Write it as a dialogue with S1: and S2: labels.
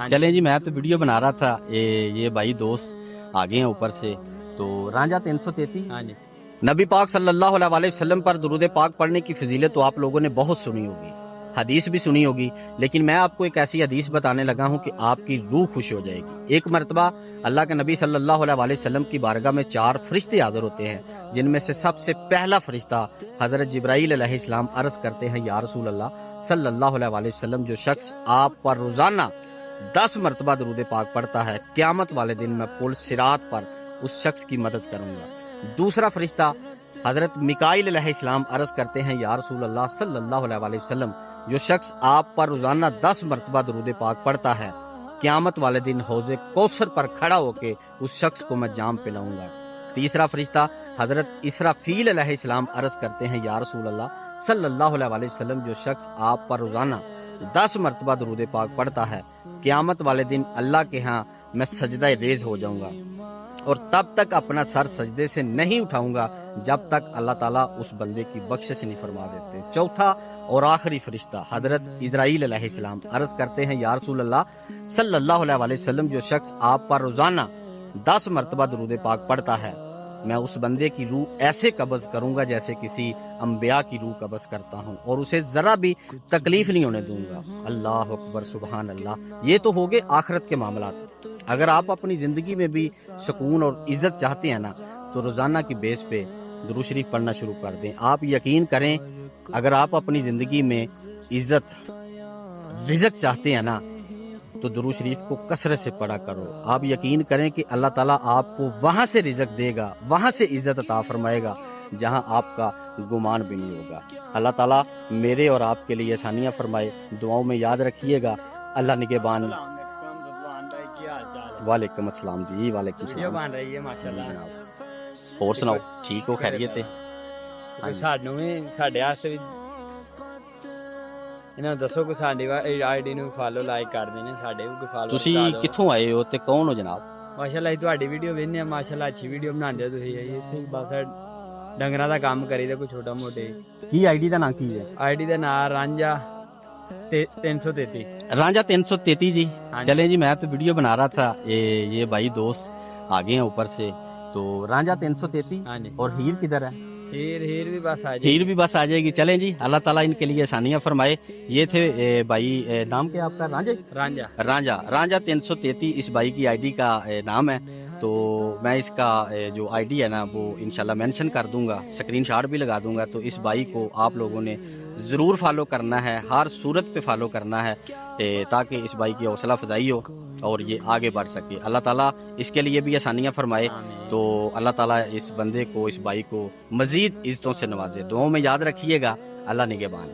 S1: چلیں جی میں تو ویڈیو بنا رہا تھا، یہ بھائی دوست آگے ہیں اوپر سے، تو رانجھا 333
S2: ہاں جی
S1: نبی پاک صلی اللہ علیہ وسلم پر درود پاک پڑھنے کی فضیلت تو آپ لوگوں نے بہت سنی ہوگی، حدیث بھی سنی ہوگی، لیکن میں آپ کو ایک ایسی حدیث بتانے لگا ہوں کہ آپ کی روح خوش ہو جائے گی۔ ایک مرتبہ اللہ کے نبی صلی اللہ علیہ وسلم کی بارگاہ میں 4 فرشتے حاضر ہوتے ہیں، جن میں سے سب سے پہلا فرشتہ حضرت جبرائیل علیہ السلام عرض کرتے ہیں، یا رسول اللہ صلی اللہ علیہ وسلم، جو شخص آپ پر روزانہ 10 مرتبہ درود پاک پڑھتا ہے، قیامت والے دن میں پل صراط پر اس شخص کی مدد کروں گا۔ دوسرا فرشتہ حضرت میکائیل علیہ السلام عرض کرتے ہیں، یا رسول اللہ صلی اللہ علیہ وسلم، جو شخص آپ پر روزانہ 10 مرتبہ درود پاک پڑھتا ہے، قیامت والے دن حوض کوثر پر کھڑا ہو کے اس شخص کو میں جام پلاؤں گا۔ تیسرا فرشتہ حضرت اسرافیل علیہ السلام عرض کرتے ہیں، یا رسول اللہ صلی اللہ علیہ وسلم، جو شخص آپ پر روزانہ 10 مرتبہ درود پاک پڑھتا ہے، قیامت والے دن اللہ کے ہاں میں سجدہ ریز ہو جاؤں گا اور تب تک اپنا سر سجدے سے نہیں اٹھاؤں گا جب تک اللہ تعالیٰ اس بندے کی بخشش نہیں فرما دیتے۔ چوتھا اور آخری فرشتہ حضرت اسرائیل علیہ السلام عرض کرتے ہیں، یا رسول اللہ صلی اللہ علیہ وسلم، جو شخص آپ پر روزانہ 10 مرتبہ درود پاک پڑھتا ہے، میں اس بندے کی روح ایسے قبض کروں گا جیسے کسی انبیاء کی روح قبض کرتا ہوں، اور اسے ذرا بھی تکلیف نہیں ہونے دوں گا۔ اللہ اکبر، سبحان اللہ۔ یہ تو ہو گئے آخرت کے معاملات۔ اگر آپ اپنی زندگی میں بھی سکون اور عزت چاہتے ہیں نا، تو روزانہ کی بیس پہ درود شریف پڑھنا شروع کر دیں۔ آپ یقین کریں، اگر آپ اپنی زندگی میں عزت رزق چاہتے ہیں نا، تو درود شریف کو کثرت سے پڑھا کرو۔ آپ یقین کریں کہ اللہ تعالیٰ آپ کو وہاں سے رزق دے گا، وہاں سے عزت عطا فرمائے گا جہاں آپ کا گمان بھی نہیں ہوگا۔ اللہ تعالیٰ میرے اور آپ کے لیے آسانیاں فرمائے۔ دعاؤں میں یاد رکھیے گا۔ اللہ نگہبان۔ وعلیکم السلام جی، وعلیکم السلام۔
S2: بن رہی ہے ماشاءاللہ۔
S1: اور سناؤ، ٹھیک ہو، خیریت ہے؟
S2: سانوں بھی ساڈے واسطے بھی انہاں دسو کہ ساڈی آئی ڈی نو فالو لائک کر دینے، ساڈے بھی کوئی فالو
S1: تسی کتھوں آئے ہو تے کون ہو جناب؟
S2: ماشاءاللہ تہاڈی ویڈیو ویننے ہیں، ماشاءاللہ اچھی ویڈیو بناندے ہو تسی۔ ایتھے بس ڈنگراں دا کام کری تے کوئی چھوٹا موٹے۔
S1: کی آئی ڈی دا نام کی ہے؟
S2: آئی ڈی دا نام رانجھا 333۔
S1: رانجھا 333 جی۔ چلیں جی میں تو ویڈیو بنا رہا تھا، یہ بھائی دوست آگے ہیں اوپر سے، تو رانجھا 333 اور ہیر کدھر ہے؟
S2: ہیر بھی بس آ جائے،
S1: ہیر بھی بس آ جائے گی۔ چلیں جی، اللہ تعالیٰ ان کے لیے آسانیاں فرمائے۔ یہ تھے بھائی، نام کیا آپ کا؟ رانجھا 333 اس بھائی کی آئی ڈی کا نام ہے۔ تو میں اس کا جو آئی ڈی ہے نا وہ انشاءاللہ مینشن کر دوں گا، اسکرین شاٹ بھی لگا دوں گا۔ تو اس بھائی کو آپ لوگوں نے ضرور فالو کرنا ہے، ہر صورت پہ فالو کرنا ہے، تاکہ اس بھائی کی حوصلہ افزائی ہو اور یہ آگے بڑھ سکے۔ اللہ تعالیٰ اس کے لیے بھی آسانیاں فرمائے۔ تو اللہ تعالیٰ اس بندے کو، اس بھائی کو مزید عزتوں سے نوازے۔ دعاؤں میں یاد رکھیے گا۔ اللہ نگہبان۔